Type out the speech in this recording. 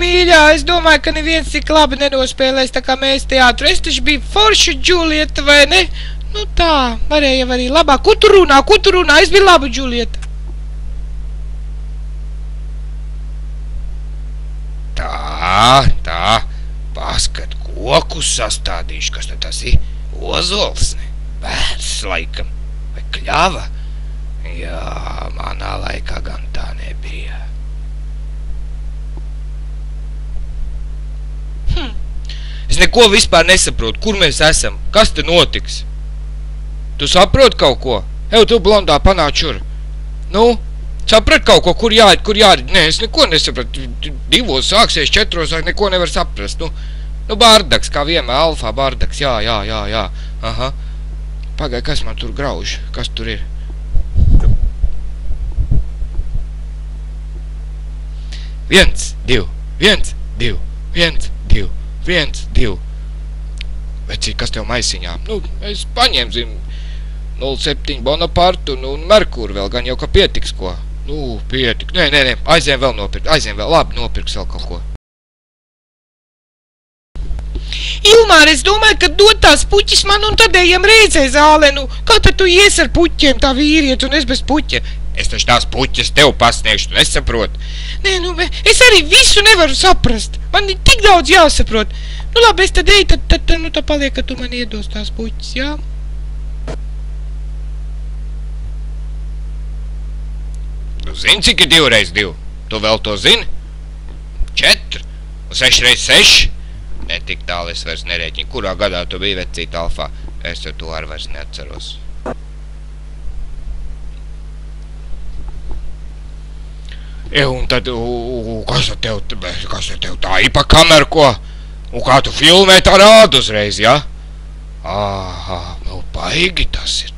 mīļā, es domāju, ka neviens tik labi nenospēlēs tā kā mēs teātru. Es taču biju forša Džulieta, vai ne? Nu tā, varēja arī labāk. Ko tu runā? Es biju laba Džulieta. Tā, paskat, kokus sastādīšu, kas tad tas ir? Ozols, ne? Bērns, laikam, vai kļava? Jā, manā laikā gan tā nebija. Es neko vispār nesaprotu, kur mēs esam, kas te notiks? Tu saproti kaut ko? Ev, tu blondā panāc šur. Nu? Saprat kaut ko, kur jāiet? Nē, es neko nesapratu. 2 sāksies, 4 sāk, neko nevar saprast. Nu, bārdaks, kā vienmēr, alfā bārdaks, jā. Aha. Pagai, kas man tur grauž? Kas tur ir? Viens, divi. Vecī, kas tev maisiņā? Nu, es paņemsim 07 Bonapartu un Merkuru vēl, gan jau, ka pietiks ko. Nu, pietik. Nē, aiziem vēl, labi, nopirks vēl kaut ko. Ilmār, es domāju, ka dod tās puķis man un tad ejam reizē zālē. Nu, kā tad tu ies ar puķiem, tā vīrietis, un es bez puķa? Es taču tās puķas tev pasniegšu, tu nesaproti. Nē, nu, es arī visu nevaru saprast. Man ir tik daudz jāsaprot. Nu, labi, es tad eju, tad paliek, ka tu man iedos tās puķis, jā? Tu zini, cik ir 2 reiz 2? Tu vēl to zini? 4? Un 6 reiz 6? Ne tik tālu es vairs nerēķinu. Kurā gadā tu biji vecīt alfā? Es to arī vairs neatceros. Un tad, kas tev tā ir pa kameru, ko? Un kā tu filmē tā rāda uzreiz, ja? Aha, nu baigi tas ir.